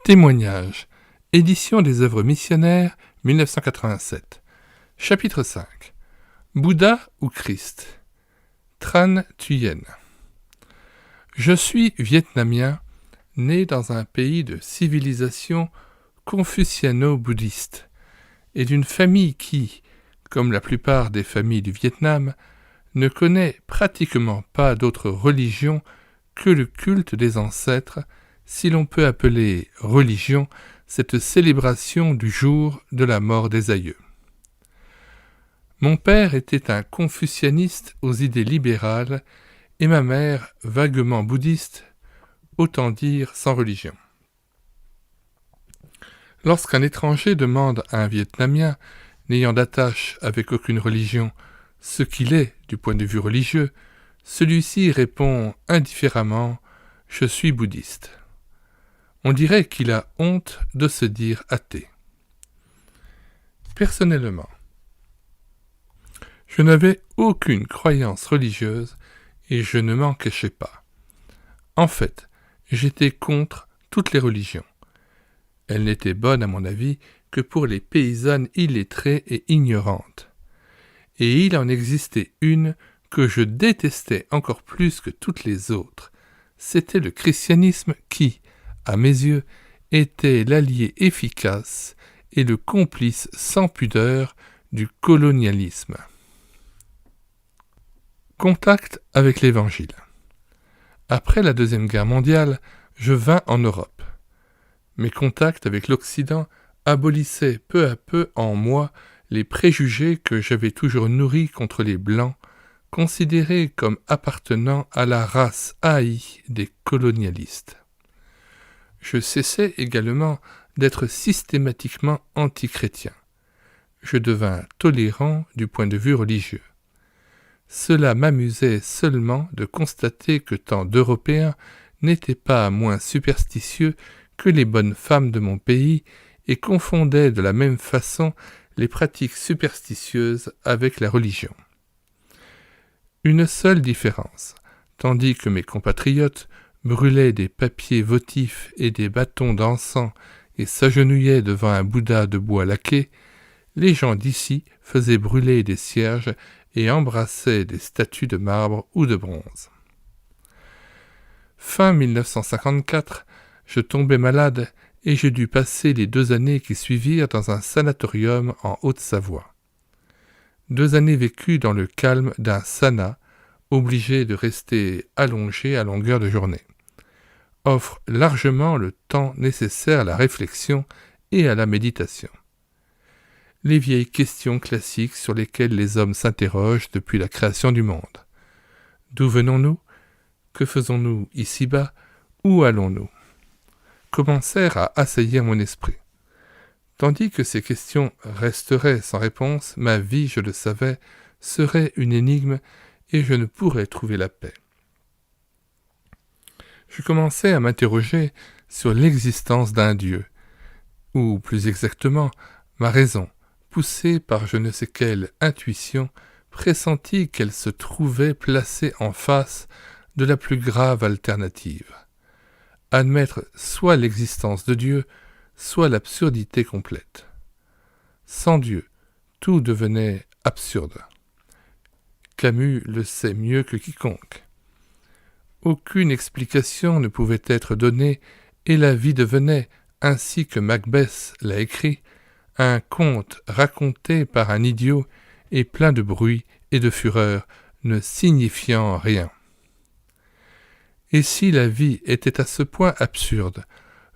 Témoignage. Édition des œuvres missionnaires, 1987. Chapitre 5. Bouddha ou Christ. Tran Thuyen. Je suis vietnamien, né dans un pays de civilisation confuciano-bouddhiste, et d'une famille qui, comme la plupart des familles du Vietnam, ne connaît pratiquement pas d'autre religion que le culte des ancêtres, si l'on peut appeler religion cette célébration du jour de la mort des aïeux. Mon père était un confucianiste aux idées libérales et ma mère vaguement bouddhiste, autant dire sans religion. Lorsqu'un étranger demande à un Vietnamien, n'ayant d'attache avec aucune religion, ce qu'il est du point de vue religieux, celui-ci répond indifféremment « Je suis bouddhiste ». On dirait qu'il a honte de se dire athée. Personnellement, je n'avais aucune croyance religieuse et je ne m'en cachais pas. En fait, j'étais contre toutes les religions. Elles n'étaient bonnes, à mon avis, que pour les paysannes illettrées et ignorantes. Et il en existait une que je détestais encore plus que toutes les autres. C'était le christianisme qui, à mes yeux, était l'allié efficace et le complice sans pudeur du colonialisme. Contact avec l'Évangile. Après la Deuxième Guerre mondiale, je vins en Europe. Mes contacts avec l'Occident abolissaient peu à peu en moi les préjugés que j'avais toujours nourris contre les Blancs, considérés comme appartenant à la race haïe des colonialistes. Je cessai également d'être systématiquement antichrétien. Je devins tolérant du point de vue religieux. Cela m'amusait seulement de constater que tant d'Européens n'étaient pas moins superstitieux que les bonnes femmes de mon pays et confondaient de la même façon les pratiques superstitieuses avec la religion. Une seule différence, tandis que mes compatriotes brûlaient des papiers votifs et des bâtons d'encens et s'agenouillaient devant un Bouddha de bois laqué, les gens d'ici faisaient brûler des cierges et embrassaient des statues de marbre ou de bronze. Fin 1954, je tombai malade et je dus passer les 2 années qui suivirent dans un sanatorium en Haute-Savoie. 2 années vécues dans le calme d'un sana, obligé de rester allongé à longueur de journée, offre largement le temps nécessaire à la réflexion et à la méditation. Les vieilles questions classiques sur lesquelles les hommes s'interrogent depuis la création du monde. D'où venons-nous ? Que faisons-nous ici-bas ? Où allons-nous ? Commencèrent à assaillir mon esprit. Tandis que ces questions resteraient sans réponse, ma vie, je le savais, serait une énigme et je ne pourrais trouver la paix. Je commençais à m'interroger sur l'existence d'un Dieu, ou plus exactement, ma raison, poussée par je ne sais quelle intuition, pressentit qu'elle se trouvait placée en face de la plus grave alternative. Admettre soit l'existence de Dieu, soit l'absurdité complète. Sans Dieu, tout devenait absurde. Camus le sait mieux que quiconque. Aucune explication ne pouvait être donnée et la vie devenait, ainsi que Macbeth l'a écrit, un conte raconté par un idiot et plein de bruit et de fureur, ne signifiant rien. Et si la vie était à ce point absurde,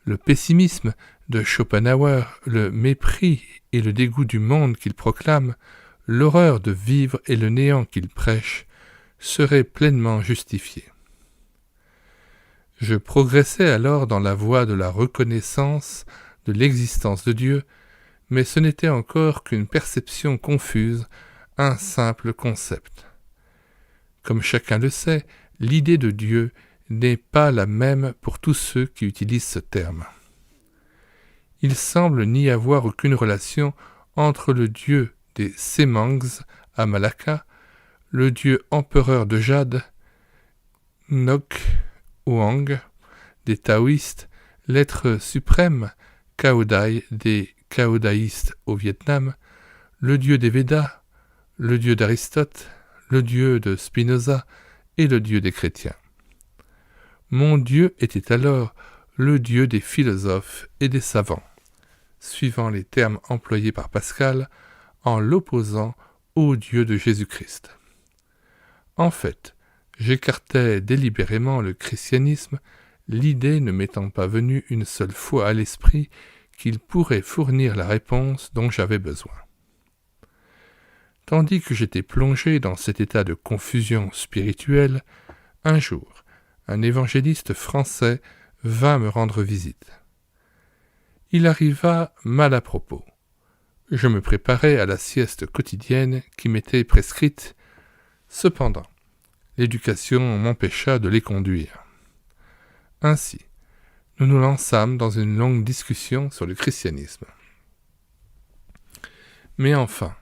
le pessimisme de Schopenhauer, le mépris et le dégoût du monde qu'il proclame, l'horreur de vivre et le néant qu'il prêche, seraient pleinement justifiés. Je progressais alors dans la voie de la reconnaissance de l'existence de Dieu, mais ce n'était encore qu'une perception confuse, un simple concept. Comme chacun le sait, l'idée de Dieu n'est pas la même pour tous ceux qui utilisent ce terme. Il semble n'y avoir aucune relation entre le dieu des Semangs à Malacca, le dieu empereur de jade, Ngoc Huang, des taoïstes, l'être suprême, Cao Dai des Caodaïstes au Vietnam, le dieu des Védas, le dieu d'Aristote, le dieu de Spinoza et le dieu des chrétiens. Mon Dieu était alors le Dieu des philosophes et des savants, suivant les termes employés par Pascal, en l'opposant au Dieu de Jésus-Christ. En fait, j'écartais délibérément le christianisme, l'idée ne m'étant pas venue une seule fois à l'esprit qu'il pourrait fournir la réponse dont j'avais besoin. Tandis que j'étais plongé dans cet état de confusion spirituelle, un jour, un évangéliste français vint me rendre visite. Il arriva mal à propos. Je me préparais à la sieste quotidienne qui m'était prescrite. Cependant, l'éducation m'empêcha de les conduire. Ainsi, nous nous lançâmes dans une longue discussion sur le christianisme. Mais enfin,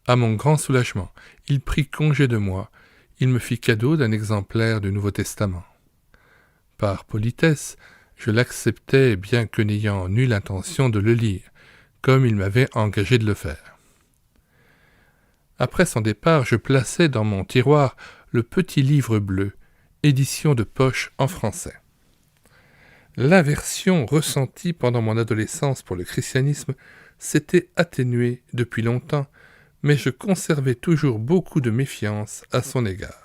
à mon grand soulagement, il prit congé de moi, il me fit cadeau d'un exemplaire du Nouveau Testament. Par politesse, je l'acceptai bien que n'ayant nulle intention de le lire, comme il m'avait engagé de le faire. Après son départ, je plaçai dans mon tiroir le petit livre bleu, édition de poche en français. L'aversion ressentie pendant mon adolescence pour le christianisme s'était atténuée depuis longtemps, mais je conservais toujours beaucoup de méfiance à son égard.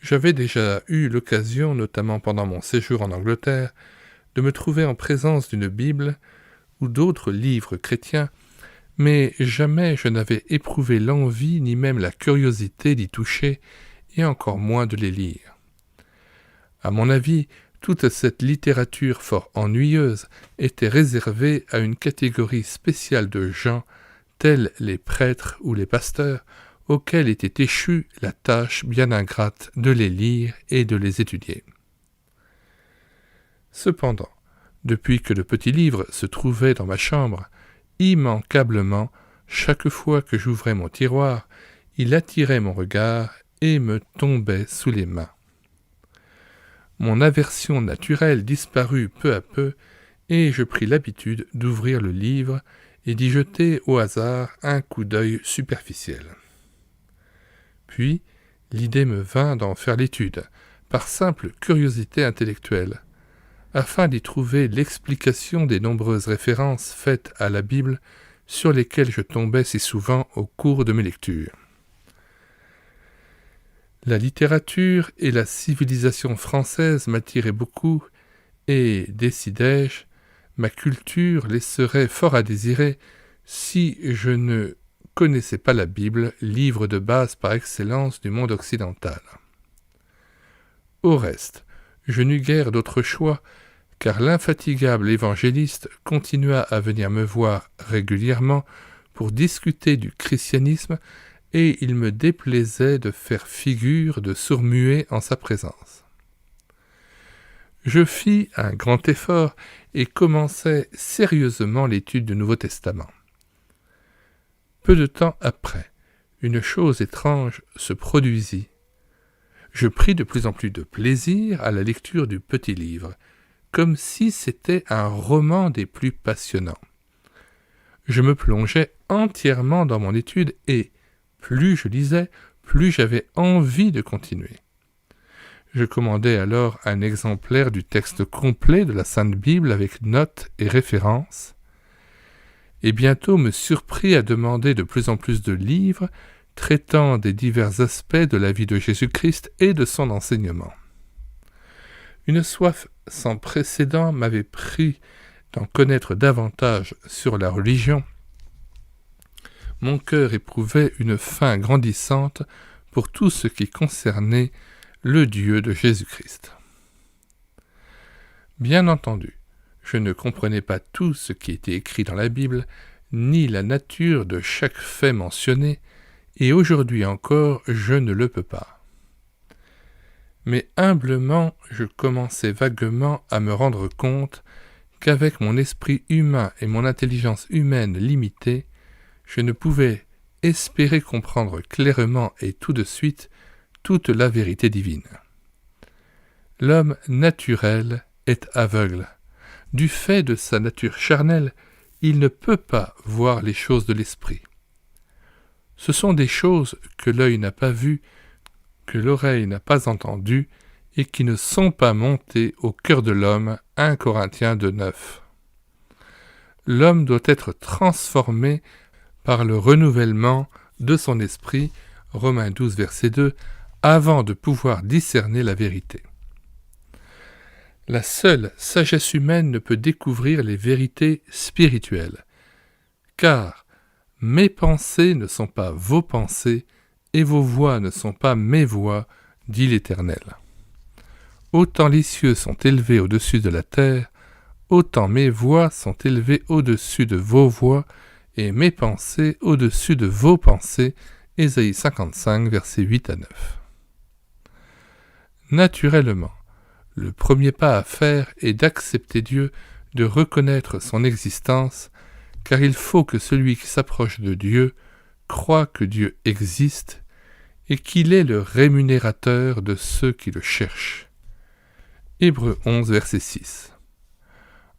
J'avais déjà eu l'occasion, notamment pendant mon séjour en Angleterre, de me trouver en présence d'une Bible ou d'autres livres chrétiens, mais jamais je n'avais éprouvé l'envie ni même la curiosité d'y toucher, et encore moins de les lire. À mon avis, toute cette littérature fort ennuyeuse était réservée à une catégorie spéciale de gens, tels les prêtres ou les pasteurs, auxquels était échue la tâche bien ingrate de les lire et de les étudier. Cependant, depuis que le petit livre se trouvait dans ma chambre, immanquablement, chaque fois que j'ouvrais mon tiroir, il attirait mon regard et me tombait sous les mains. Mon aversion naturelle disparut peu à peu, et je pris l'habitude d'ouvrir le livre et d'y jeter au hasard un coup d'œil superficiel. Puis, l'idée me vint d'en faire l'étude, par simple curiosité intellectuelle, afin d'y trouver l'explication des nombreuses références faites à la Bible sur lesquelles je tombais si souvent au cours de mes lectures. La littérature et la civilisation française m'attiraient beaucoup, et, décidai-je, ma culture laisserait fort à désirer si je ne connaissais pas la Bible, livre de base par excellence du monde occidental. Au reste, je n'eus guère d'autre choix, car l'infatigable évangéliste continua à venir me voir régulièrement pour discuter du christianisme, et il me déplaisait de faire figure de sourd-muet en sa présence. Je fis un grand effort et commençai sérieusement l'étude du Nouveau Testament. Peu de temps après, une chose étrange se produisit. Je pris de plus en plus de plaisir à la lecture du petit livre, comme si c'était un roman des plus passionnants. Je me plongeais entièrement dans mon étude et, plus je lisais, plus j'avais envie de continuer. Je commandai alors un exemplaire du texte complet de la Sainte Bible avec notes et références, et bientôt me surpris à demander de plus en plus de livres traitant des divers aspects de la vie de Jésus-Christ et de son enseignement. Une soif sans précédent m'avait pris d'en connaître davantage sur la religion. Mon cœur éprouvait une faim grandissante pour tout ce qui concernait le Dieu de Jésus-Christ. Bien entendu, je ne comprenais pas tout ce qui était écrit dans la Bible, ni la nature de chaque fait mentionné, et aujourd'hui encore je ne le peux pas. Mais humblement, je commençais vaguement à me rendre compte qu'avec mon esprit humain et mon intelligence humaine limitée, je ne pouvais espérer comprendre clairement et tout de suite toute la vérité divine. L'homme naturel est aveugle, du fait de sa nature charnelle, il ne peut pas voir les choses de l'esprit. Ce sont des choses que l'œil n'a pas vues, que l'oreille n'a pas entendues, et qui ne sont pas montées au cœur de l'homme. 1 Corinthiens 2,9. L'homme doit être transformé par le renouvellement de son esprit, Romains 12, verset 2, avant de pouvoir discerner la vérité. La seule sagesse humaine ne peut découvrir les vérités spirituelles, car mes pensées ne sont pas vos pensées, et vos voix ne sont pas mes voix, dit l'Éternel. Autant les cieux sont élevés au-dessus de la terre, autant mes voix sont élevées au-dessus de vos voix, et mes pensées au-dessus de vos pensées. Ésaïe 55, versets 8 à 9. Naturellement, le premier pas à faire est d'accepter Dieu, de reconnaître son existence, car il faut que celui qui s'approche de Dieu croit que Dieu existe et qu'il est le rémunérateur de ceux qui le cherchent. Hébreux 11, verset 6.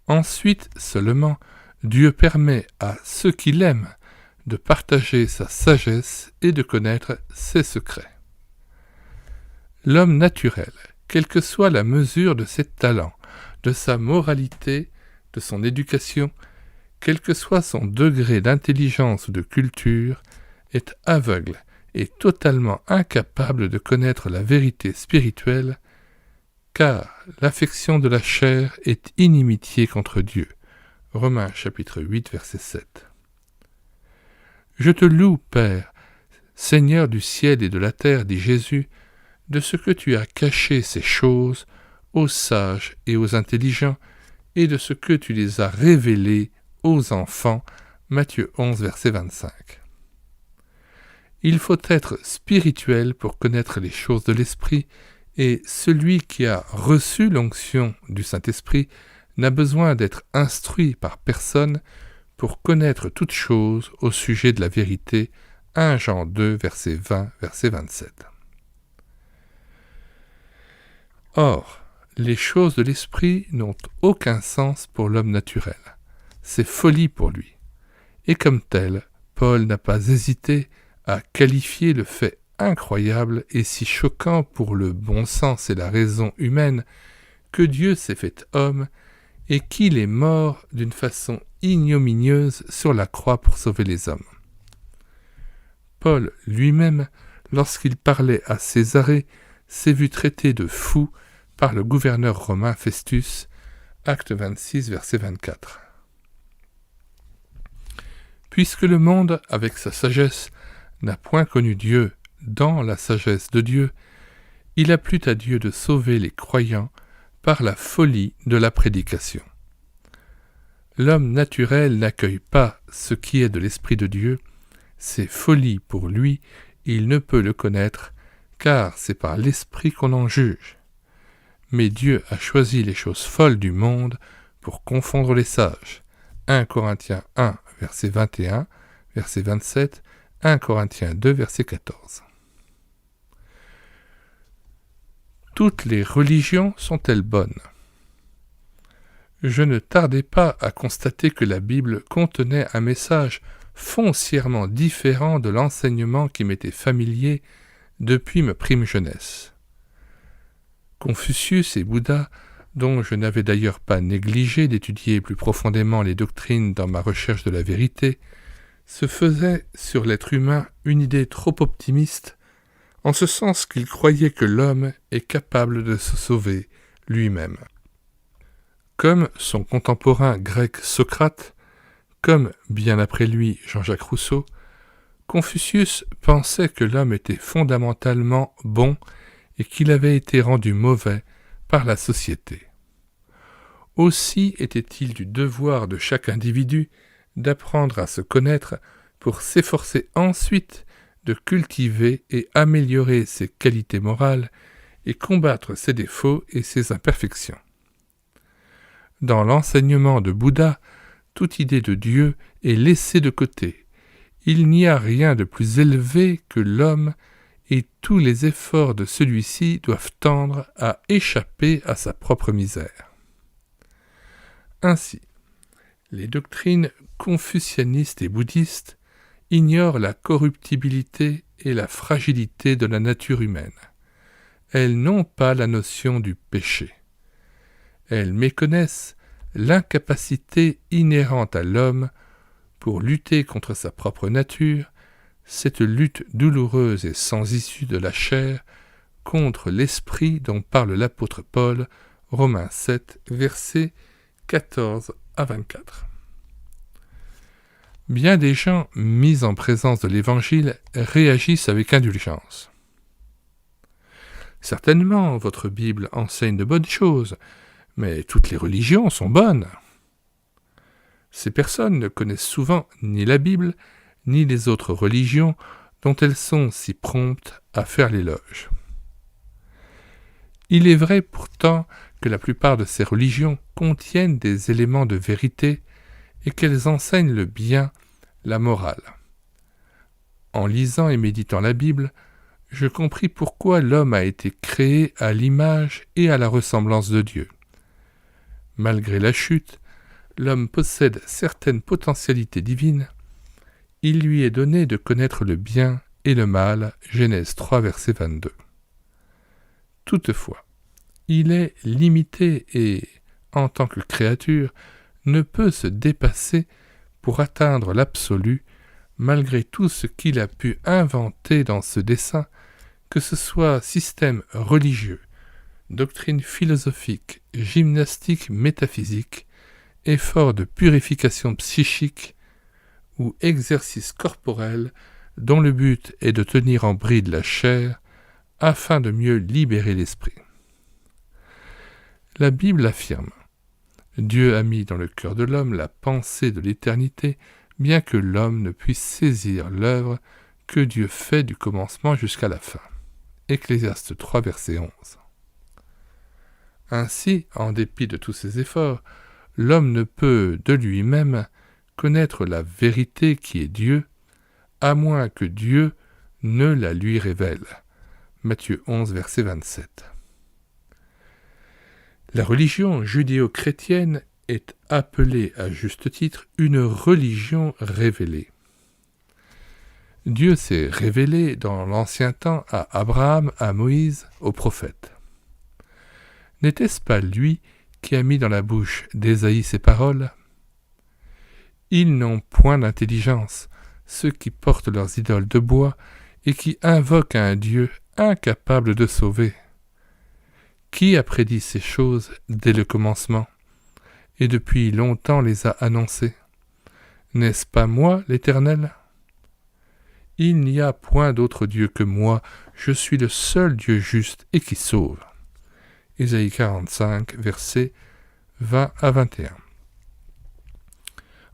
Ensuite seulement, Dieu permet à ceux qui l'aiment de partager sa sagesse et de connaître ses secrets. L'homme naturel, quelle que soit la mesure de ses talents, de sa moralité, de son éducation, quel que soit son degré d'intelligence ou de culture, est aveugle et totalement incapable de connaître la vérité spirituelle, car l'affection de la chair est inimitié contre Dieu. Romains chapitre 8, verset 7. Je te loue, Père, Seigneur du ciel et de la terre, dit Jésus, de ce que tu as caché ces choses aux sages et aux intelligents, et de ce que tu les as révélées aux enfants. Matthieu 11, verset 25. Il faut être spirituel pour connaître les choses de l'esprit, et celui qui a reçu l'onction du Saint-Esprit n'a besoin d'être instruit par personne pour connaître toutes choses au sujet de la vérité. 1 Jean 2, verset 20, verset 27. Or, les choses de l'esprit n'ont aucun sens pour l'homme naturel. C'est folie pour lui. Et comme tel, Paul n'a pas hésité à qualifier le fait incroyable et si choquant pour le bon sens et la raison humaine que Dieu s'est fait homme et qu'il est mort d'une façon ignominieuse sur la croix pour sauver les hommes. Paul lui-même, lorsqu'il parlait à Césarée, s'est vu traité de fou par le gouverneur romain Festus, acte 26, verset 24. Puisque le monde, avec sa sagesse, n'a point connu Dieu dans la sagesse de Dieu, il a plu à Dieu de sauver les croyants par la folie de la prédication. L'homme naturel n'accueille pas ce qui est de l'Esprit de Dieu, c'est folie pour lui, il ne peut le connaître, car c'est par l'Esprit qu'on en juge. Mais Dieu a choisi les choses folles du monde pour confondre les sages. 1 Corinthiens 1, verset 21, verset 27, 1 Corinthiens 2, verset 14. Toutes les religions sont-elles bonnes ? Je ne tardai pas à constater que la Bible contenait un message foncièrement différent de l'enseignement qui m'était familier depuis ma prime jeunesse. Confucius et Bouddha, dont je n'avais d'ailleurs pas négligé d'étudier plus profondément les doctrines dans ma recherche de la vérité, se faisaient sur l'être humain une idée trop optimiste, en ce sens qu'ils croyaient que l'homme est capable de se sauver lui-même. Comme son contemporain grec Socrate, comme bien après lui Jean-Jacques Rousseau, Confucius pensait que l'homme était fondamentalement bon et qu'il avait été rendu mauvais par la société. Aussi était-il du devoir de chaque individu d'apprendre à se connaître pour s'efforcer ensuite de cultiver et améliorer ses qualités morales et combattre ses défauts et ses imperfections. Dans l'enseignement de Bouddha, toute idée de Dieu est laissée de côté. Il n'y a rien de plus élevé que l'homme et tous les efforts de celui-ci doivent tendre à échapper à sa propre misère. Ainsi, les doctrines confucianistes et bouddhistes ignorent la corruptibilité et la fragilité de la nature humaine. Elles n'ont pas la notion du péché. Elles méconnaissent l'incapacité inhérente à l'homme pour lutter contre sa propre nature, cette lutte douloureuse et sans issue de la chair contre l'esprit dont parle l'apôtre Paul, Romains 7, versets 14 à 24. Bien des gens mis en présence de l'Évangile réagissent avec indulgence. Certainement, votre Bible enseigne de bonnes choses, mais toutes les religions sont bonnes. Ces personnes ne connaissent souvent ni la Bible, ni les autres religions dont elles sont si promptes à faire l'éloge. Il est vrai pourtant que la plupart de ces religions contiennent des éléments de vérité et qu'elles enseignent le bien, la morale. En lisant et méditant la Bible, je compris pourquoi l'homme a été créé à l'image et à la ressemblance de Dieu. Malgré la chute, l'homme possède certaines potentialités divines. Il lui est donné de connaître le bien et le mal, Genèse 3, verset 22. Toutefois, il est limité et, en tant que créature, ne peut se dépasser pour atteindre l'absolu, malgré tout ce qu'il a pu inventer dans ce dessein, que ce soit système religieux, doctrine philosophique, gymnastique métaphysique, effort de purification psychique ou exercice corporel dont le but est de tenir en bride la chair afin de mieux libérer l'esprit. La Bible affirme « Dieu a mis dans le cœur de l'homme la pensée de l'éternité, bien que l'homme ne puisse saisir l'œuvre que Dieu fait du commencement jusqu'à la fin. » Ecclésiaste 3, verset 11. Ainsi, en dépit de tous ses efforts, l'homme ne peut de lui-même connaître la vérité qui est Dieu, à moins que Dieu ne la lui révèle. Matthieu 11, verset 27. La religion judéo-chrétienne est appelée à juste titre une religion révélée. Dieu s'est révélé dans l'ancien temps à Abraham, à Moïse, aux prophètes. N'était-ce pas lui qui a mis dans la bouche d'Ésaïe ces paroles ? Ils n'ont point d'intelligence, ceux qui portent leurs idoles de bois et qui invoquent un Dieu incapable de sauver. Qui a prédit ces choses dès le commencement, et depuis longtemps les a annoncées ? N'est-ce pas moi, l'Éternel ? Il n'y a point d'autre Dieu que moi, je suis le seul Dieu juste et qui sauve. Ésaïe 45, versets 20 à 21.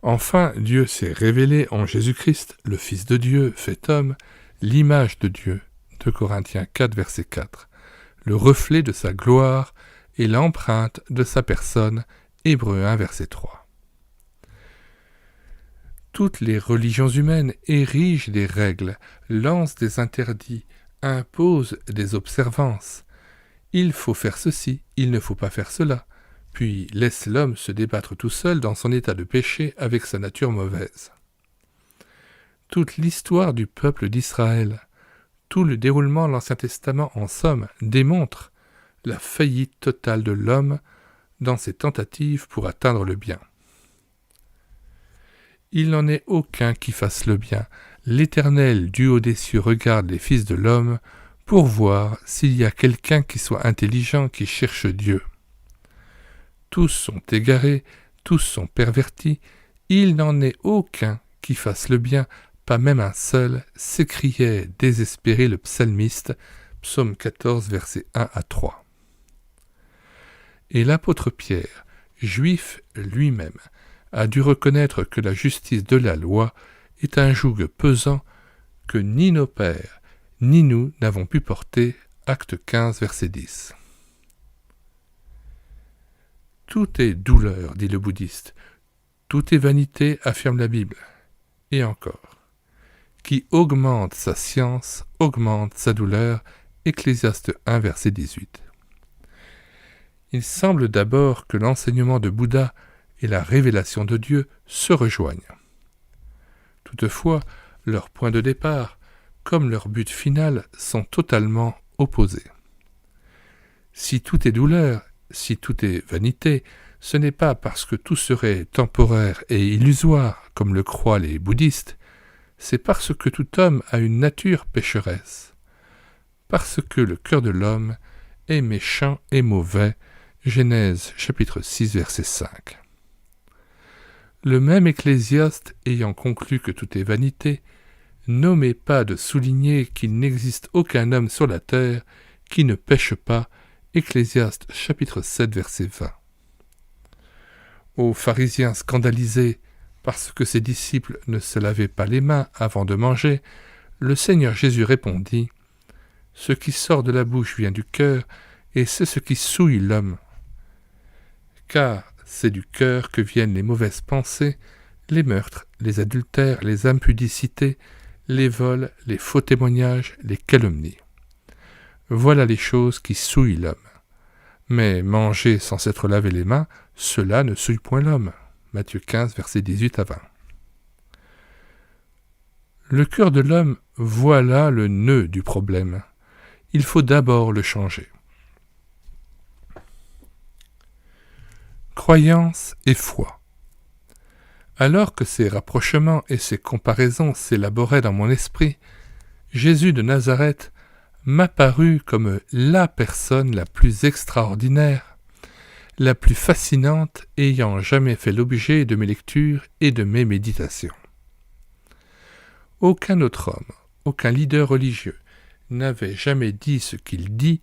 Enfin, Dieu s'est révélé en Jésus-Christ, le Fils de Dieu, fait homme, l'image de Dieu, 2 Corinthiens 4, verset 4, le reflet de sa gloire et l'empreinte de sa personne, Hébreux 1, verset 3. Toutes les religions humaines érigent des règles, lancent des interdits, imposent des observances. Il faut faire ceci, il ne faut pas faire cela, puis laissent l'homme se débattre tout seul dans son état de péché avec sa nature mauvaise. Toute l'histoire du peuple d'Israël, tout le déroulement de l'Ancien Testament en somme, démontre la faillite totale de l'homme dans ses tentatives pour atteindre le bien. Il n'en est aucun qui fasse le bien. L'Éternel du haut des cieux regarde les fils de l'homme pour voir s'il y a quelqu'un qui soit intelligent, qui cherche Dieu. Tous sont égarés, tous sont pervertis, il n'en est aucun qui fasse le bien, pas même un seul, s'écriait désespéré le psalmiste, psaume 14, versets 1 à 3. Et l'apôtre Pierre, juif lui-même, a dû reconnaître que la justice de la loi est un joug pesant que ni nos pères, ni nous n'avons pu porter, acte 15, verset 10. Tout est douleur, dit le bouddhiste. Tout est vanité, affirme la Bible. Et encore. Qui augmente sa science, augmente sa douleur. Ecclésiaste 1, verset 18. Il semble d'abord que l'enseignement de Bouddha et la révélation de Dieu se rejoignent. Toutefois, leurs points de départ, comme leur but final, sont totalement opposés. Si tout est douleur, si tout est vanité, ce n'est pas parce que tout serait temporaire et illusoire, comme le croient les bouddhistes, c'est parce que tout homme a une nature pécheresse, parce que le cœur de l'homme est méchant et mauvais. Genèse chapitre 6 verset 5. Le même Ecclésiaste ayant conclu que tout est vanité, n'omet pas de souligner qu'il n'existe aucun homme sur la terre qui ne pêche pas. Ecclésiaste chapitre 7 verset 20. Aux pharisiens scandalisés parce que ses disciples ne se lavaient pas les mains avant de manger, le Seigneur Jésus répondit : « Ce qui sort de la bouche vient du cœur, et c'est ce qui souille l'homme. Car c'est du cœur que viennent les mauvaises pensées, les meurtres, les adultères, les impudicités, les vols, les faux témoignages, les calomnies. Voilà les choses qui souillent l'homme. Mais manger sans s'être lavé les mains, cela ne souille point l'homme. » Matthieu 15, versets 18 à 20. Le cœur de l'homme, voilà le nœud du problème. Il faut d'abord le changer. Croyance et foi. Alors que ces rapprochements et ces comparaisons s'élaboraient dans mon esprit, Jésus de Nazareth m'apparut comme la personne la plus extraordinaire, la plus fascinante ayant jamais fait l'objet de mes lectures et de mes méditations. Aucun autre homme, aucun leader religieux n'avait jamais dit ce qu'il dit,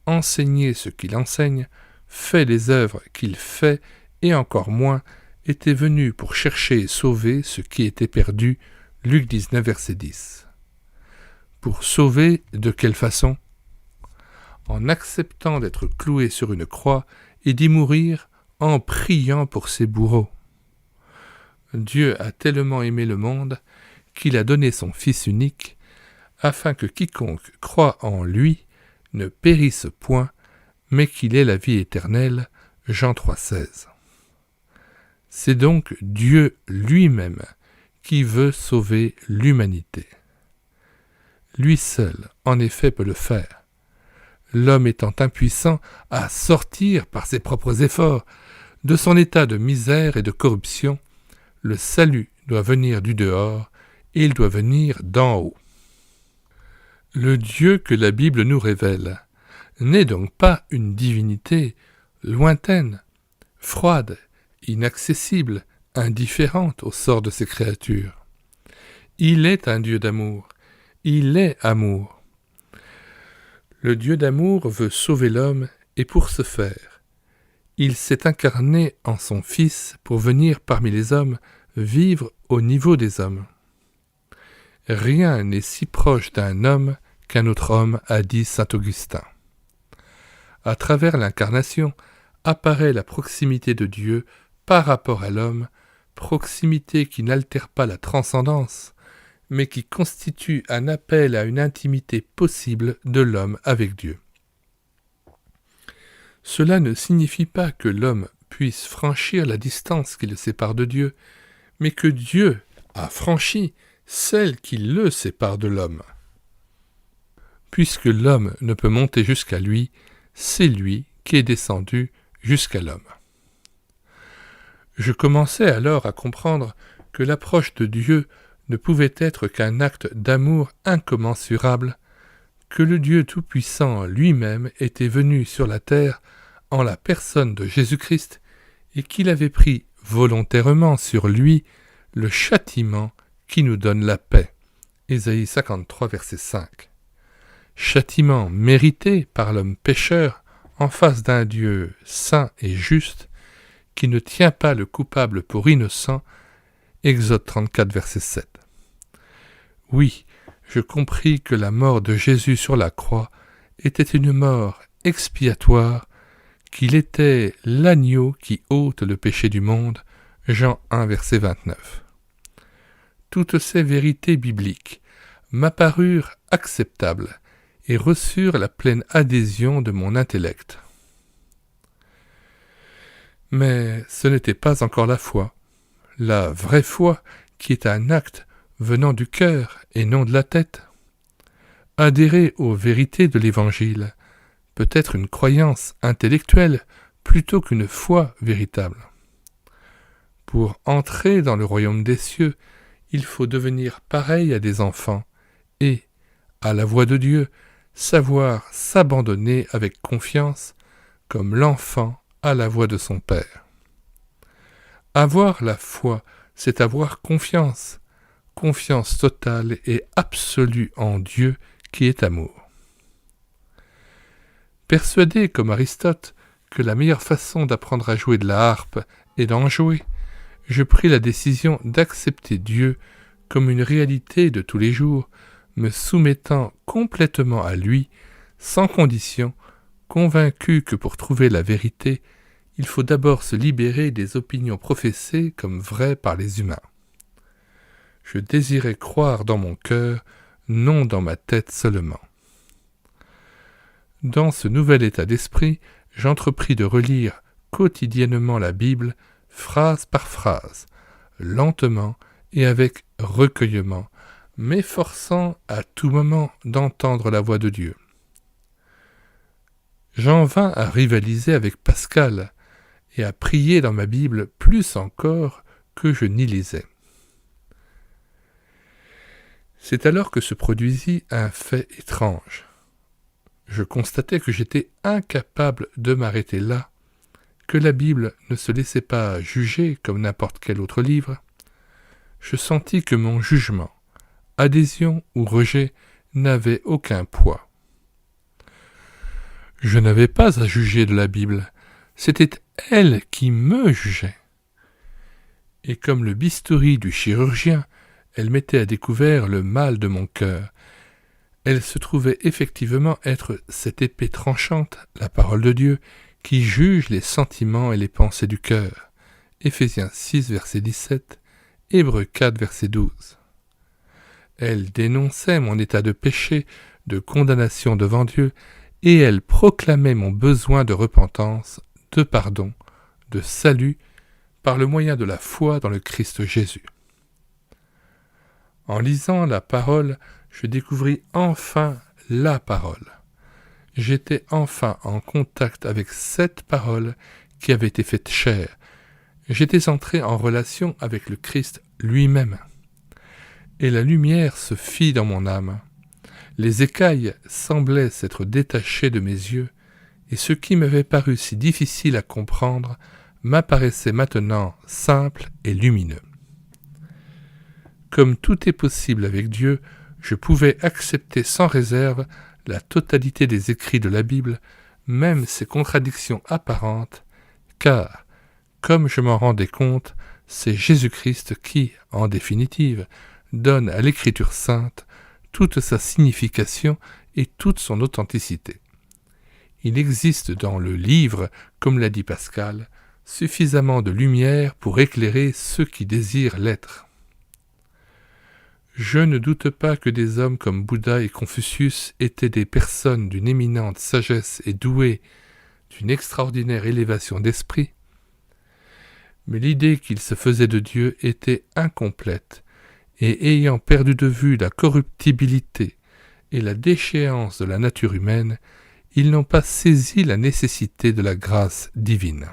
enseigné ce qu'il enseigne, fait les œuvres qu'il fait, et encore moins était venu pour chercher et sauver ce qui était perdu. Luc 19, verset 10. Pour sauver, de quelle façon ? En acceptant d'être cloué sur une croix et d'y mourir en priant pour ses bourreaux. Dieu a tellement aimé le monde qu'il a donné son Fils unique, afin que quiconque croit en lui ne périsse point, mais qu'il ait la vie éternelle. Jean 3,16. C'est donc Dieu lui-même qui veut sauver l'humanité. Lui seul, en effet, peut le faire. L'homme étant impuissant à sortir par ses propres efforts de son état de misère et de corruption, le salut doit venir du dehors et il doit venir d'en haut. Le Dieu que la Bible nous révèle n'est donc pas une divinité lointaine, froide, inaccessible, indifférente au sort de ses créatures. Il est un Dieu d'amour, il est amour. Le Dieu d'amour veut sauver l'homme et pour ce faire, il s'est incarné en son Fils pour venir parmi les hommes vivre au niveau des hommes. Rien n'est si proche d'un homme qu'un autre homme, a dit saint Augustin. À travers l'incarnation apparaît la proximité de Dieu par rapport à l'homme, proximité qui n'altère pas la transcendance, mais qui constitue un appel à une intimité possible de l'homme avec Dieu. Cela ne signifie pas que l'homme puisse franchir la distance qui le sépare de Dieu, mais que Dieu a franchi celle qui le sépare de l'homme. Puisque l'homme ne peut monter jusqu'à lui, c'est lui qui est descendu jusqu'à l'homme. Je commençais alors à comprendre que l'approche de Dieu ne pouvait être qu'un acte d'amour incommensurable, que le Dieu Tout-Puissant lui-même était venu sur la terre en la personne de Jésus-Christ et qu'il avait pris volontairement sur lui le châtiment qui nous donne la paix. Ésaïe 53, verset 5. Châtiment mérité par l'homme pécheur en face d'un Dieu saint et juste qui ne tient pas le coupable pour innocent. Exode 34, verset 7. Oui, je compris que la mort de Jésus sur la croix était une mort expiatoire, qu'il était l'agneau qui ôte le péché du monde. Jean 1, verset 29. Toutes ces vérités bibliques m'apparurent acceptables et reçurent la pleine adhésion de mon intellect. Mais ce n'était pas encore la foi. La vraie foi qui est un acte venant du cœur et non de la tête. Adhérer aux vérités de l'Évangile peut être une croyance intellectuelle plutôt qu'une foi véritable. Pour entrer dans le royaume des cieux, il faut devenir pareil à des enfants et, à la voix de Dieu, savoir s'abandonner avec confiance comme l'enfant à la voix de son Père. Avoir la foi, c'est avoir confiance totale et absolue en Dieu qui est amour. Persuadé comme Aristote que la meilleure façon d'apprendre à jouer de la harpe est d'en jouer, je pris la décision d'accepter Dieu comme une réalité de tous les jours, me soumettant complètement à lui, sans condition, convaincu que pour trouver la vérité, il faut d'abord se libérer des opinions professées comme vraies par les humains. Je désirais croire dans mon cœur, non dans ma tête seulement. Dans ce nouvel état d'esprit, j'entrepris de relire quotidiennement la Bible, phrase par phrase, lentement et avec recueillement, m'efforçant à tout moment d'entendre la voix de Dieu. J'en vins à rivaliser avec Pascal et à prier dans ma Bible plus encore que je n'y lisais. C'est alors que se produisit un fait étrange. Je constatais que j'étais incapable de m'arrêter là, que la Bible ne se laissait pas juger comme n'importe quel autre livre. Je sentis que mon jugement, adhésion ou rejet, n'avait aucun poids. Je n'avais pas à juger de la Bible, c'était elle qui me jugeait. Et comme le bistouri du chirurgien, elle mettait à découvert le mal de mon cœur. Elle se trouvait effectivement être cette épée tranchante, la parole de Dieu, qui juge les sentiments et les pensées du cœur. Éphésiens 6, verset 17, Hébreux 4, verset 12. Elle dénonçait mon état de péché, de condamnation devant Dieu, et elle proclamait mon besoin de repentance, de pardon, de salut, par le moyen de la foi dans le Christ Jésus. En lisant la parole, je découvris enfin la parole. J'étais enfin en contact avec cette parole qui avait été faite chair. J'étais entré en relation avec le Christ lui-même. Et la lumière se fit dans mon âme. Les écailles semblaient s'être détachées de mes yeux, et ce qui m'avait paru si difficile à comprendre m'apparaissait maintenant simple et lumineux. Comme tout est possible avec Dieu, je pouvais accepter sans réserve la totalité des écrits de la Bible, même ses contradictions apparentes, car, comme je m'en rendais compte, c'est Jésus-Christ qui, en définitive, donne à l'Écriture sainte toute sa signification et toute son authenticité. Il existe dans le livre, comme l'a dit Pascal, suffisamment de lumière pour éclairer ceux qui désirent l'être. Je ne doute pas que des hommes comme Bouddha et Confucius étaient des personnes d'une éminente sagesse et douées d'une extraordinaire élévation d'esprit, mais l'idée qu'ils se faisaient de Dieu était incomplète, et ayant perdu de vue la corruptibilité et la déchéance de la nature humaine, ils n'ont pas saisi la nécessité de la grâce divine.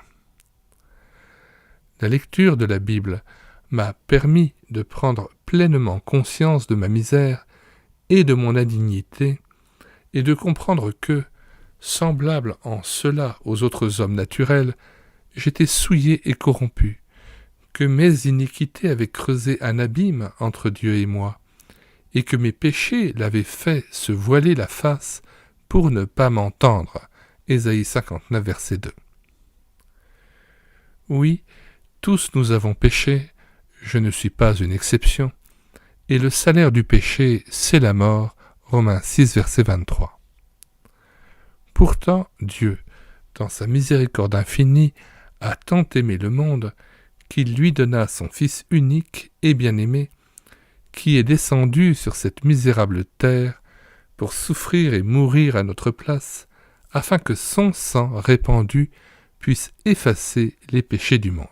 La lecture de la Bible m'a permis de prendre pleinement conscience de ma misère et de mon indignité, et de comprendre que, semblable en cela aux autres hommes naturels, j'étais souillé et corrompu, que mes iniquités avaient creusé un abîme entre Dieu et moi, et que mes péchés l'avaient fait se voiler la face pour ne pas m'entendre. Ésaïe 59, verset 2. Oui, tous nous avons péché, je ne suis pas une exception, et le salaire du péché, c'est la mort. Romains 6, verset 23. Pourtant, Dieu, dans sa miséricorde infinie, a tant aimé le monde qu'il lui donna son Fils unique et bien-aimé, qui est descendu sur cette misérable terre pour souffrir et mourir à notre place, afin que son sang répandu puisse effacer les péchés du monde.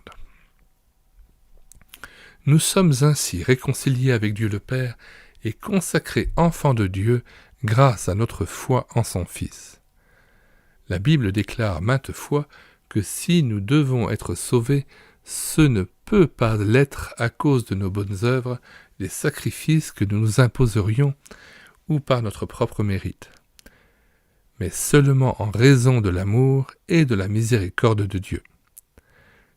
Nous sommes ainsi réconciliés avec Dieu le Père et consacrés enfants de Dieu grâce à notre foi en son Fils. La Bible déclare maintes fois que si nous devons être sauvés, ce ne peut pas l'être à cause de nos bonnes œuvres, des sacrifices que nous nous imposerions ou par notre propre mérite, mais seulement en raison de l'amour et de la miséricorde de Dieu.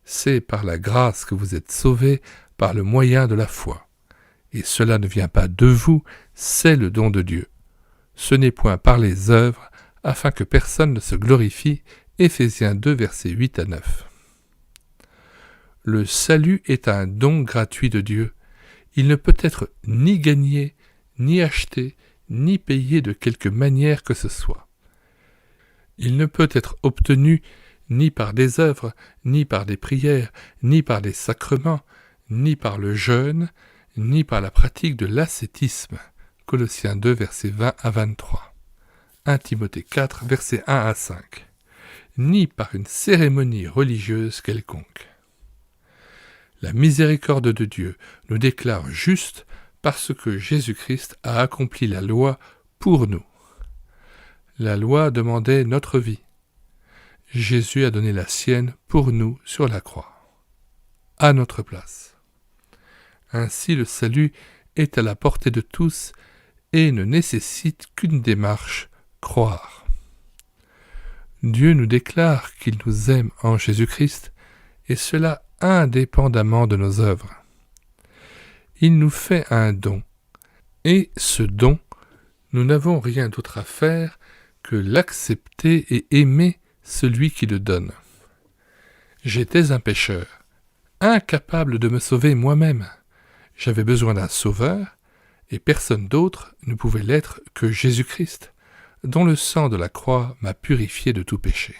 C'est par la grâce que vous êtes sauvés par le moyen de la foi. Et cela ne vient pas de vous, c'est le don de Dieu. Ce n'est point par les œuvres, afin que personne ne se glorifie. Éphésiens 2, versets 8 à 9. Le salut est un don gratuit de Dieu. Il ne peut être ni gagné, ni acheté, ni payé de quelque manière que ce soit. Il ne peut être obtenu ni par des œuvres, ni par des prières, ni par des sacrements, ni par le jeûne, ni par la pratique de l'ascétisme. Colossiens 2, versets 20 à 23. 1 Timothée 4, versets 1 à 5. Ni par une cérémonie religieuse quelconque. La miséricorde de Dieu nous déclare justes parce que Jésus-Christ a accompli la loi pour nous. La loi demandait notre vie. Jésus a donné la sienne pour nous sur la croix, à notre place. Ainsi le salut est à la portée de tous et ne nécessite qu'une démarche, croire. Dieu nous déclare qu'il nous aime en Jésus-Christ, et cela indépendamment de nos œuvres. Il nous fait un don, et ce don, nous n'avons rien d'autre à faire que l'accepter et aimer celui qui le donne. J'étais un pécheur, incapable de me sauver moi-même. J'avais besoin d'un sauveur, et personne d'autre ne pouvait l'être que Jésus-Christ, dont le sang de la croix m'a purifié de tout péché.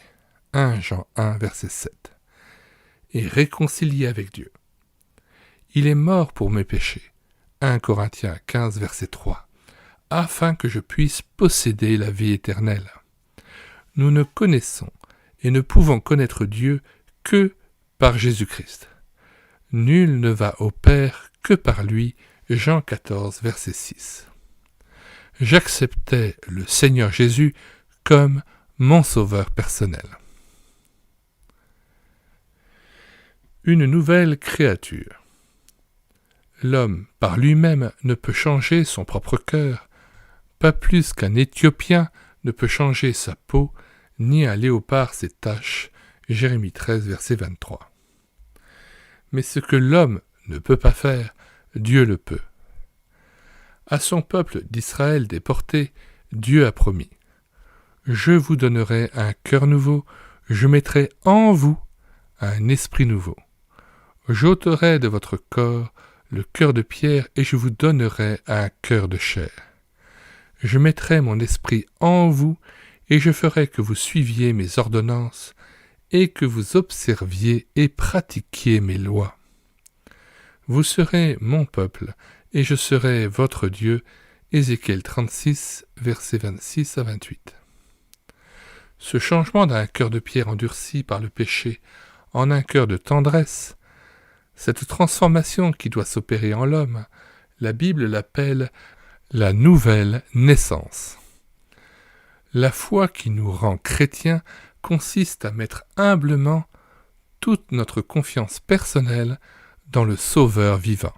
1 Jean 1, verset 7. Et réconcilié avec Dieu. Il est mort pour mes péchés. 1 Corinthiens 15, verset 3. Afin que je puisse posséder la vie éternelle. Nous ne connaissons et ne pouvons connaître Dieu que par Jésus-Christ. Nul ne va au Père que par lui. Jean 14, verset 6. J'acceptais le Seigneur Jésus comme mon sauveur personnel. Une nouvelle créature. L'homme, par lui-même, ne peut changer son propre cœur, pas plus qu'un Éthiopien ne peut changer sa peau, ni un léopard ses taches. Jérémie 13, verset 23. Mais ce que l'homme ne peut pas faire, Dieu le peut. À son peuple d'Israël déporté, Dieu a promis « Je vous donnerai un cœur nouveau, je mettrai en vous un esprit nouveau. J'ôterai de votre corps le cœur de pierre et je vous donnerai un cœur de chair. Je mettrai mon esprit en vous et je ferai que vous suiviez mes ordonnances et que vous observiez et pratiquiez mes lois. Vous serez mon peuple, et je serai votre Dieu. » Ézéchiel 36, versets 26 à 28. Ce changement d'un cœur de pierre endurci par le péché en un cœur de tendresse, cette transformation qui doit s'opérer en l'homme, la Bible l'appelle la nouvelle naissance. La foi qui nous rend chrétiens consiste à mettre humblement toute notre confiance personnelle dans le Sauveur vivant.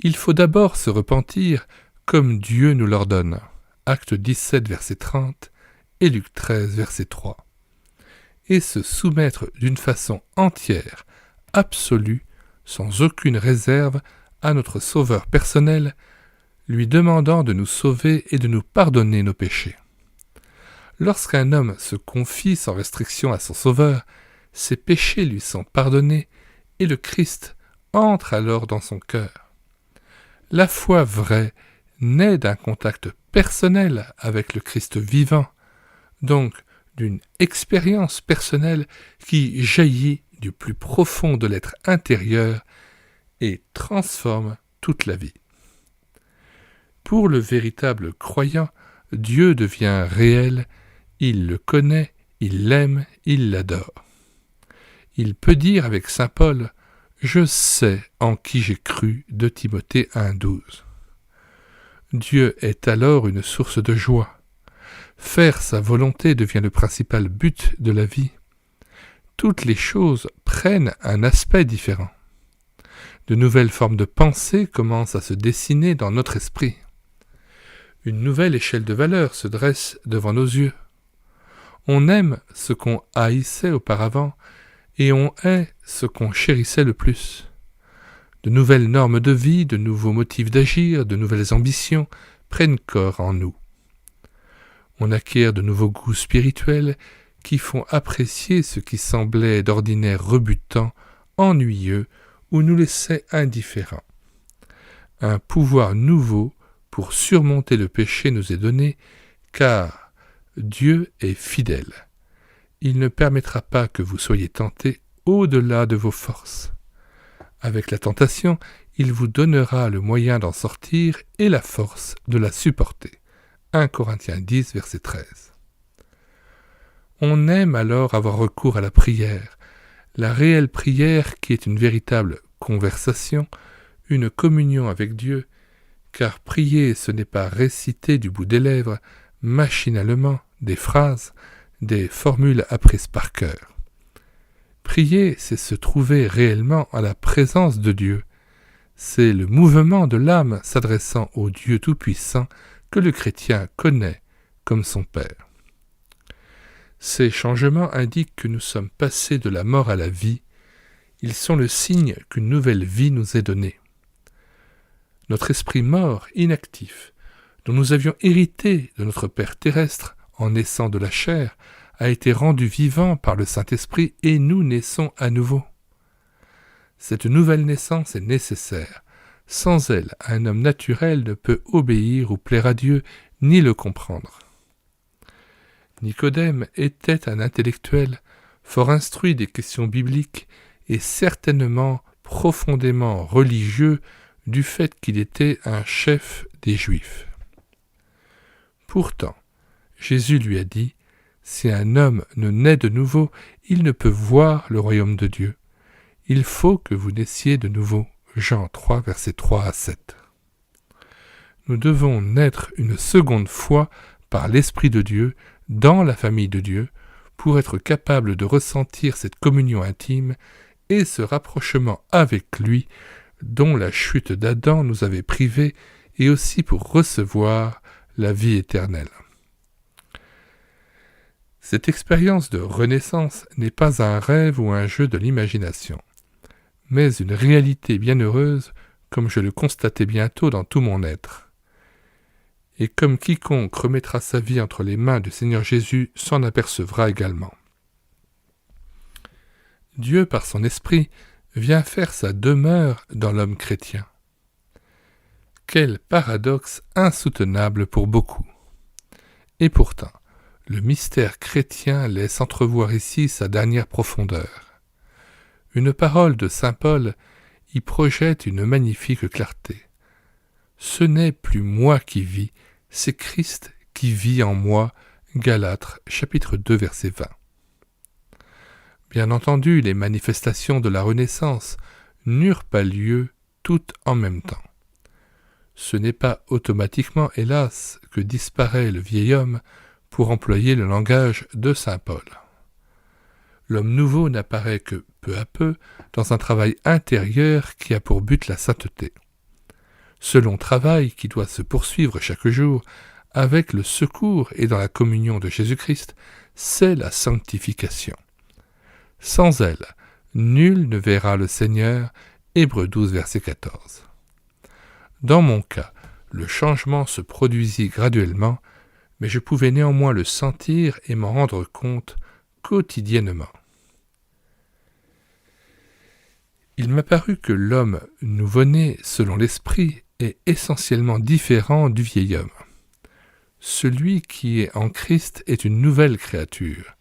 Il faut d'abord se repentir comme Dieu nous l'ordonne. Acte 17, verset 30 et Luc 13, verset 3. Et se soumettre d'une façon entière, absolue, sans aucune réserve, à notre Sauveur personnel, lui demandant de nous sauver et de nous pardonner nos péchés. Lorsqu'un homme se confie sans restriction à son Sauveur, ses péchés lui sont pardonnés et le Christ entre alors dans son cœur. La foi vraie naît d'un contact personnel avec le Christ vivant, donc d'une expérience personnelle qui jaillit du plus profond de l'être intérieur et transforme toute la vie. Pour le véritable croyant, Dieu devient réel, il le connaît, il l'aime, il l'adore. il peut dire avec saint Paul « Je sais en qui j'ai cru » de Timothée 1,12. Dieu est alors une source de joie. Faire sa volonté devient le principal but de la vie. Toutes les choses prennent un aspect différent. De nouvelles formes de pensée commencent à se dessiner dans notre esprit. Une nouvelle échelle de valeurs se dresse devant nos yeux. On aime ce qu'on haïssait auparavant et on hait ce qu'on chérissait le plus. De nouvelles normes de vie, de nouveaux motifs d'agir, de nouvelles ambitions prennent corps en nous. On acquiert de nouveaux goûts spirituels qui font apprécier ce qui semblait d'ordinaire rebutant, ennuyeux ou nous laissait indifférents. Un pouvoir nouveau pour surmonter le péché nous est donné, car Dieu est fidèle. Il ne permettra pas que vous soyez tentés au-delà de vos forces. Avec la tentation, il vous donnera le moyen d'en sortir et la force de la supporter. 1 Corinthiens 10, verset 13. On aime alors avoir recours à la prière, la réelle prière qui est une véritable conversation, une communion avec Dieu, car prier ce n'est pas réciter du bout des lèvres, machinalement, des phrases, des formules apprises par cœur. Prier, c'est se trouver réellement à la présence de Dieu. C'est le mouvement de l'âme s'adressant au Dieu Tout-Puissant que le chrétien connaît comme son Père. Ces changements indiquent que nous sommes passés de la mort à la vie. Ils sont le signe qu'une nouvelle vie nous est donnée. Notre esprit mort, inactif, dont nous avions hérité de notre Père terrestre en naissant de la chair, a été rendu vivant par le Saint-Esprit et nous naissons à nouveau. Cette nouvelle naissance est nécessaire. Sans elle, un homme naturel ne peut obéir ou plaire à Dieu, ni le comprendre. Nicodème était un intellectuel, fort instruit des questions bibliques et certainement profondément religieux du fait qu'il était un chef des Juifs. Pourtant, Jésus lui a dit « Si un homme ne naît de nouveau, il ne peut voir le royaume de Dieu. Il faut que vous naissiez de nouveau. » Jean 3, versets 3 à 7. Nous devons naître une seconde fois par l'Esprit de Dieu dans la famille de Dieu pour être capables de ressentir cette communion intime et ce rapprochement avec lui dont la chute d'Adam nous avait privés et aussi pour recevoir la vie éternelle. Cette expérience de renaissance n'est pas un rêve ou un jeu de l'imagination, mais une réalité bienheureuse comme je le constatais bientôt dans tout mon être. Et comme quiconque remettra sa vie entre les mains du Seigneur Jésus s'en apercevra également. Dieu, par son esprit, vient faire sa demeure dans l'homme chrétien. Quel paradoxe insoutenable pour beaucoup. Et pourtant, le mystère chrétien laisse entrevoir ici sa dernière profondeur. Une parole de saint Paul y projette une magnifique clarté. Ce n'est plus moi qui vis, c'est Christ qui vit en moi. Galates, chapitre 2, verset 20. Bien entendu, les manifestations de la Renaissance n'eurent pas lieu toutes en même temps. Ce n'est pas automatiquement, hélas, que disparaît le vieil homme, pour employer le langage de saint Paul. L'homme nouveau n'apparaît que peu à peu dans un travail intérieur qui a pour but la sainteté. Ce long travail qui doit se poursuivre chaque jour avec le secours et dans la communion de Jésus-Christ, c'est la sanctification. Sans elle, nul ne verra le Seigneur. Hébreux 12, verset 14. Dans mon cas, le changement se produisit graduellement, mais je pouvais néanmoins le sentir et m'en rendre compte quotidiennement. Il m'a paru que l'homme nouveau-né, selon l'esprit, est essentiellement différent du vieil homme. Celui qui est en Christ est une nouvelle créature.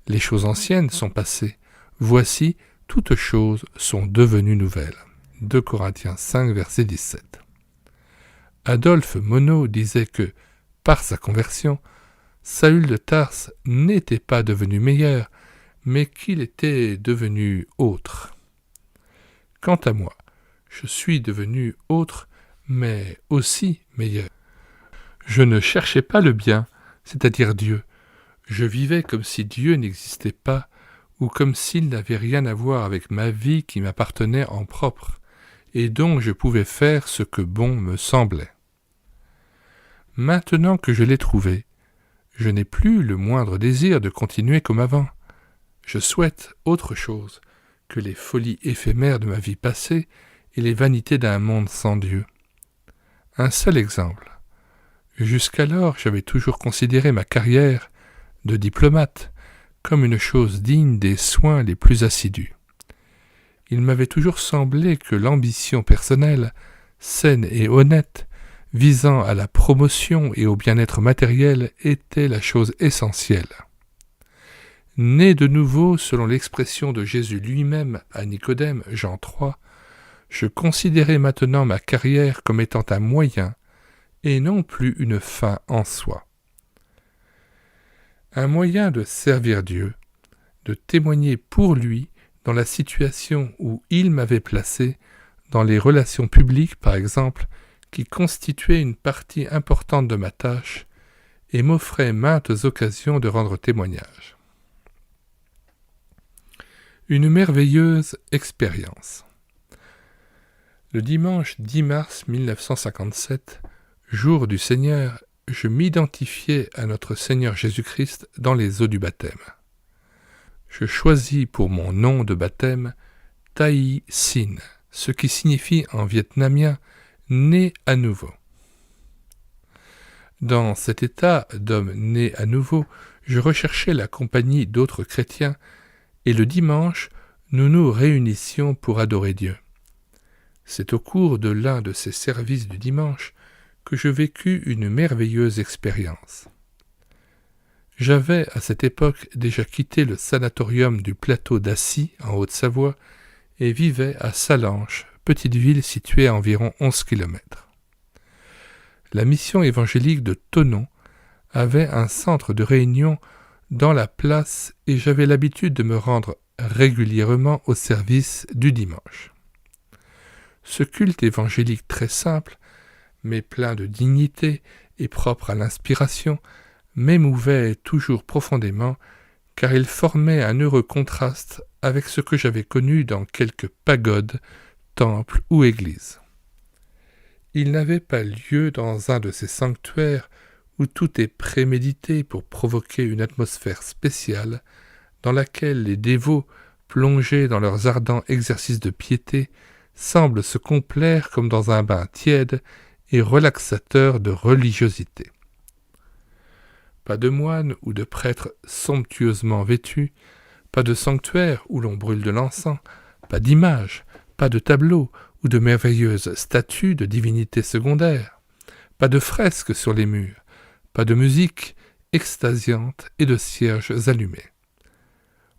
Les choses anciennes sont passées. Voici, toutes choses sont devenues nouvelles. 2 Corinthiens 5, verset 17. Adolphe Monod disait que, par sa conversion, Saül de Tarse n'était pas devenu meilleur, mais qu'il était devenu autre. Quant à moi, je suis devenu autre, mais aussi meilleur. Je ne cherchais pas le bien, c'est-à-dire Dieu. Je vivais comme si Dieu n'existait pas, ou comme s'il n'avait rien à voir avec ma vie qui m'appartenait en propre, et dont je pouvais faire ce que bon me semblait. Maintenant que je l'ai trouvé, je n'ai plus le moindre désir de continuer comme avant. Je souhaite autre chose que les folies éphémères de ma vie passée et les vanités d'un monde sans Dieu. Un seul exemple. Jusqu'alors, j'avais toujours considéré ma carrière de diplomate comme une chose digne des soins les plus assidus. Il m'avait toujours semblé que l'ambition personnelle, saine et honnête, visant à la promotion et au bien-être matériel, était la chose essentielle. Né de nouveau selon l'expression de Jésus lui-même à Nicodème, Jean 3, je considérais maintenant ma carrière comme étant un moyen et non plus une fin en soi. Un moyen de servir Dieu, de témoigner pour lui dans la situation où il m'avait placé, dans les relations publiques par exemple, qui constituaient une partie importante de ma tâche et m'offraient maintes occasions de rendre témoignage. Une merveilleuse expérience. Le dimanche 10 mars 1957, jour du Seigneur, je m'identifiais à notre Seigneur Jésus-Christ dans les eaux du baptême. Je choisis pour mon nom de baptême Thai Sin, ce qui signifie en vietnamien « né à nouveau ». Dans cet état d'homme né à nouveau, je recherchais la compagnie d'autres chrétiens et le dimanche, nous nous réunissions pour adorer Dieu. C'est au cours de l'un de ces services du dimanche que je vécus une merveilleuse expérience. J'avais à cette époque déjà quitté le sanatorium du plateau d'Assy en Haute-Savoie et vivais à Salanches, petite ville située à environ 11 km. La mission évangélique de Thonon avait un centre de réunion dans la place et j'avais l'habitude de me rendre régulièrement au service du dimanche. Ce culte évangélique très simple, mais plein de dignité et propre à l'inspiration, m'émouvait toujours profondément, car il formait un heureux contraste avec ce que j'avais connu dans quelques pagodes, temples ou églises. Il n'avait pas lieu dans un de ces sanctuaires où tout est prémédité pour provoquer une atmosphère spéciale dans laquelle les dévots, plongés dans leurs ardents exercices de piété, semblent se complaire comme dans un bain tiède et relaxateur de religiosité. Pas de moines ou de prêtres somptueusement vêtus, pas de sanctuaire où l'on brûle de l'encens, pas d'images, pas de tableaux ou de merveilleuses statues de divinités secondaires, pas de fresques sur les murs, pas de musique extasiante et de cierges allumés.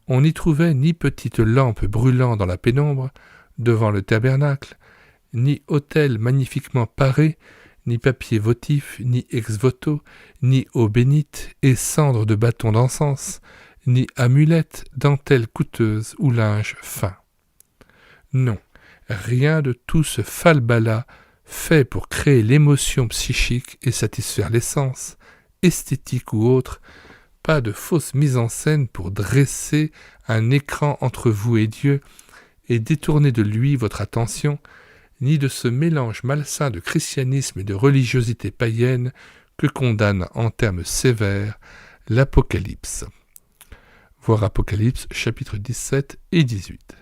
On n'y trouvait ni petites lampes brûlant dans la pénombre devant le tabernacle, ni autel magnifiquement paré, ni papier votif, ni ex-voto, ni eau bénite et cendres de bâtons d'encens, ni amulettes, dentelles coûteuses ou linge fin. Non, rien de tout ce falbala fait pour créer l'émotion psychique et satisfaire les sens, esthétique ou autre, pas de fausse mise en scène pour dresser un écran entre vous et Dieu et détourner de lui votre attention, ni de ce mélange malsain de christianisme et de religiosité païenne que condamne en termes sévères l'Apocalypse. Voir Apocalypse, chapitres 17 et 18.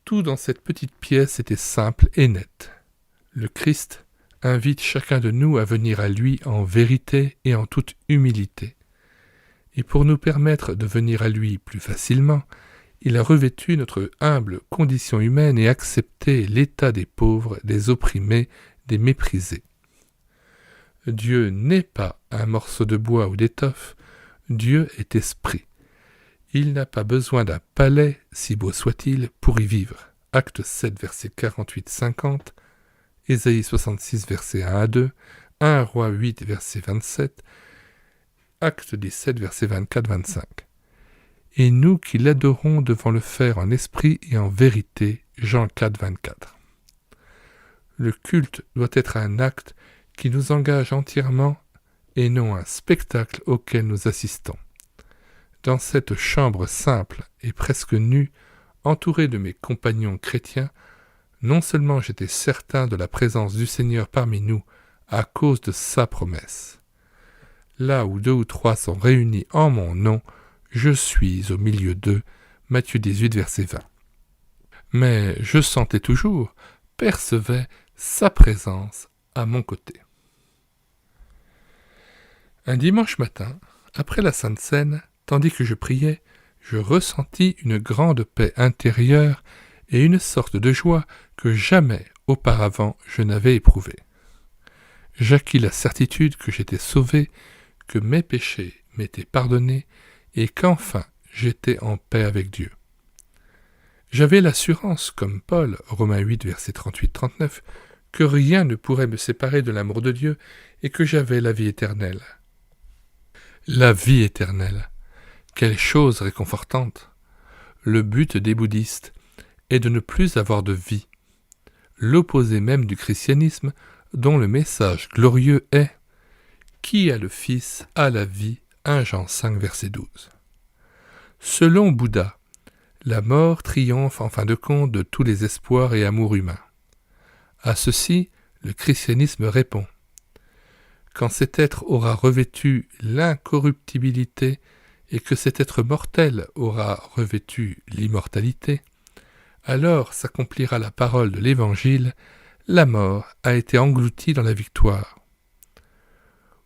Tout dans cette petite pièce était simple et net. Le Christ invite chacun de nous à venir à lui en vérité et en toute humilité. Et pour nous permettre de venir à lui plus facilement, il a revêtu notre humble condition humaine et accepté l'état des pauvres, des opprimés, des méprisés. Dieu n'est pas un morceau de bois ou d'étoffe, Dieu est esprit. Il n'a pas besoin d'un palais, si beau soit-il, pour y vivre. Acte 7, versets 48-50, Ésaïe 66, versets 1 à 2, 1 Roi 8, verset 27, Acte 17, versets 24-25. et nous qui l'adorons devons le faire en esprit et en vérité. Jean 4, 24. Le culte doit être un acte qui nous engage entièrement et non un spectacle auquel nous assistons. Dans cette chambre simple et presque nue, entouré de mes compagnons chrétiens, non seulement j'étais certain de la présence du Seigneur parmi nous à cause de sa promesse. Là où 2 ou 3 sont réunis en mon nom, je suis au milieu d'eux. Matthieu 18, verset 20. Mais je sentais toujours, percevais sa présence à mon côté. Un dimanche matin, après la Sainte Seine, tandis que je priais, je ressentis une grande paix intérieure et une sorte de joie que jamais auparavant je n'avais éprouvée. J'acquis la certitude que j'étais sauvé, que mes péchés m'étaient pardonnés et qu'enfin j'étais en paix avec Dieu. J'avais l'assurance, comme Paul, Romains 8, versets 38-39, que rien ne pourrait me séparer de l'amour de Dieu et que j'avais la vie éternelle. La vie éternelle, quelle chose réconfortante! Le but des bouddhistes est de ne plus avoir de vie, l'opposé même du christianisme dont le message glorieux est « Qui a le Fils a la vie » 1 Jean 5, verset 12. Selon Bouddha, la mort triomphe en fin de compte de tous les espoirs et amours humains. À ceci, le christianisme répond. Quand cet être aura revêtu l'incorruptibilité et que cet être mortel aura revêtu l'immortalité, alors s'accomplira la parole de l'Évangile, la mort a été engloutie dans la victoire.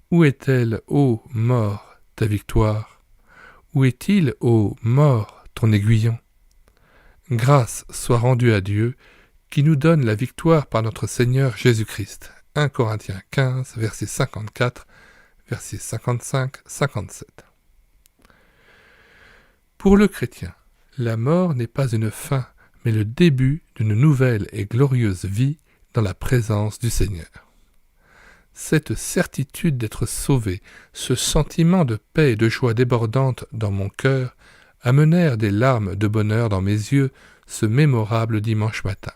Où est-elle, ô mort, ta victoire? Où est-il, ô mort, ton aiguillon? Grâce soit rendue à Dieu, qui nous donne la victoire par notre Seigneur Jésus-Christ. 1 Corinthiens 15, verset 54, verset 55-57. Pour le chrétien, la mort n'est pas une fin, mais le début d'une nouvelle et glorieuse vie dans la présence du Seigneur. Cette certitude d'être sauvé, ce sentiment de paix et de joie débordante dans mon cœur, amenèrent des larmes de bonheur dans mes yeux ce mémorable dimanche matin.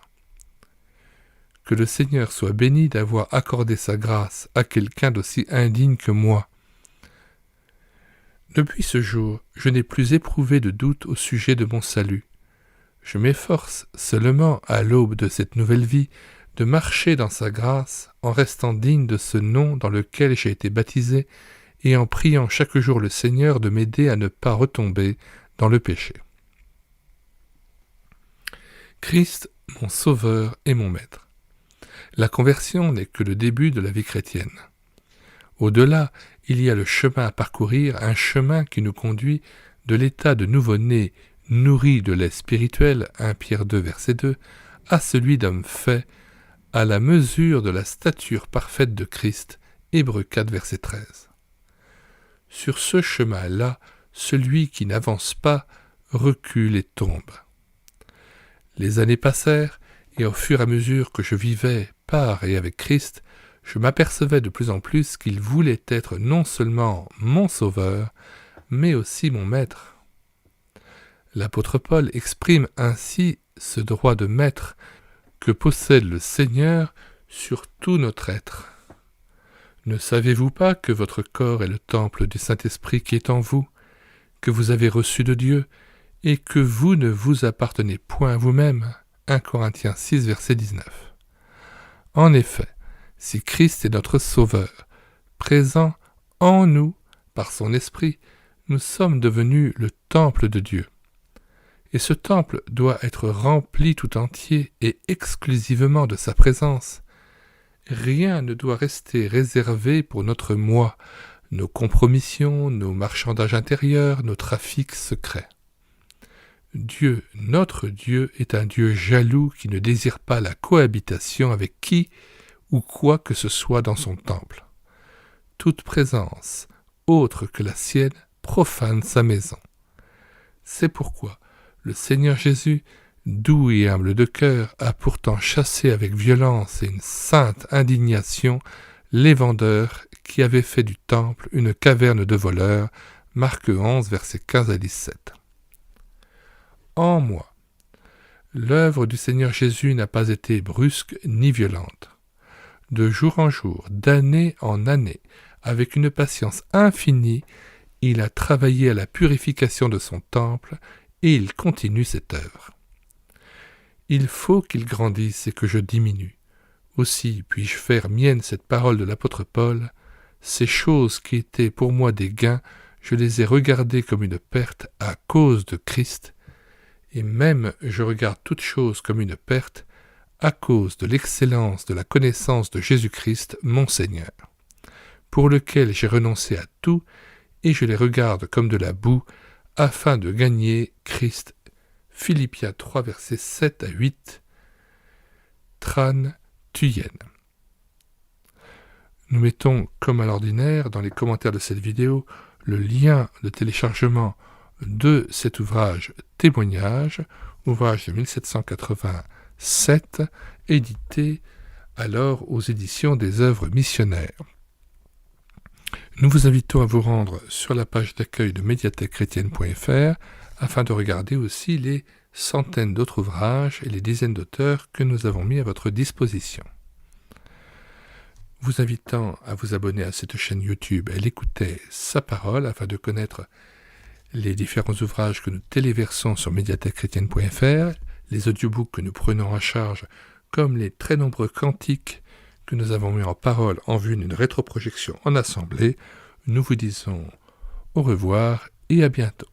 Que le Seigneur soit béni d'avoir accordé sa grâce à quelqu'un d'aussi indigne que moi. Depuis ce jour, je n'ai plus éprouvé de doute au sujet de mon salut. Je m'efforce seulement, à l'aube de cette nouvelle vie, de marcher dans sa grâce en restant digne de ce nom dans lequel j'ai été baptisé et en priant chaque jour le Seigneur de m'aider à ne pas retomber dans le péché. Christ, mon Sauveur et mon Maître. La conversion n'est que le début de la vie chrétienne. Au-delà, il y a le chemin à parcourir, un chemin qui nous conduit de l'état de nouveau-né nourri de lait spirituel, 1 Pierre 2, verset 2, à celui d'homme fait, à la mesure de la stature parfaite de Christ, Hébreux 4, verset 13. Sur ce chemin-là, celui qui n'avance pas recule et tombe. Les années passèrent, et au fur et à mesure que je vivais par et avec Christ, je m'apercevais de plus en plus qu'il voulait être non seulement mon Sauveur, mais aussi mon Maître. L'apôtre Paul exprime ainsi ce droit de maître que possède le Seigneur sur tout notre être. Ne savez-vous pas que votre corps est le temple du Saint-Esprit qui est en vous, que vous avez reçu de Dieu, et que vous ne vous appartenez point à vous-même? 1 Corinthiens 6, verset 19. En effet, si Christ est notre Sauveur, présent en nous par son Esprit, nous sommes devenus le temple de Dieu. Et ce temple doit être rempli tout entier et exclusivement de sa présence. Rien ne doit rester réservé pour notre moi, nos compromissions, nos marchandages intérieurs, nos trafics secrets. Dieu, notre Dieu, est un Dieu jaloux qui ne désire pas la cohabitation avec qui ou quoi que ce soit dans son temple. Toute présence autre que la sienne profane sa maison. C'est pourquoi le Seigneur Jésus, doux et humble de cœur, a pourtant chassé avec violence et une sainte indignation les vendeurs qui avaient fait du temple une caverne de voleurs. Marc 11, versets 15 à 17. en moi. L'œuvre du Seigneur Jésus n'a pas été brusque ni violente. De jour en jour, d'année en année, avec une patience infinie, il a travaillé à la purification de son temple et il continue cette œuvre. Il faut qu'il grandisse et que je diminue. Aussi puis-je faire mienne cette parole de l'apôtre Paul. Ces choses qui étaient pour moi des gains, je les ai regardées comme une perte à cause de Christ, et même je regarde toutes choses comme une perte à cause de l'excellence de la connaissance de Jésus-Christ, mon Seigneur, pour lequel j'ai renoncé à tout, et je les regarde comme de la boue, afin de gagner Christ. Philippiens 3, versets 7 à 8, Tran Thuyen. Nous mettons, comme à l'ordinaire, dans les commentaires de cette vidéo, le lien de téléchargement de cet ouvrage Témoignage, ouvrage de 1787, édité alors aux éditions des œuvres missionnaires. Nous vous invitons à vous rendre sur la page d'accueil de médiathèquechrétienne.fr afin de regarder aussi les centaines d'autres ouvrages et les dizaines d'auteurs que nous avons mis à votre disposition. Vous invitant à vous abonner à cette chaîne YouTube et à l'écouter sa parole afin de connaître les différents ouvrages que nous téléversons sur médiathèquechrétienne.fr, les audiobooks que nous prenons en charge, comme les très nombreux cantiques que nous avons mis en parole en vue d'une rétroprojection en assemblée. Nous vous disons au revoir et à bientôt.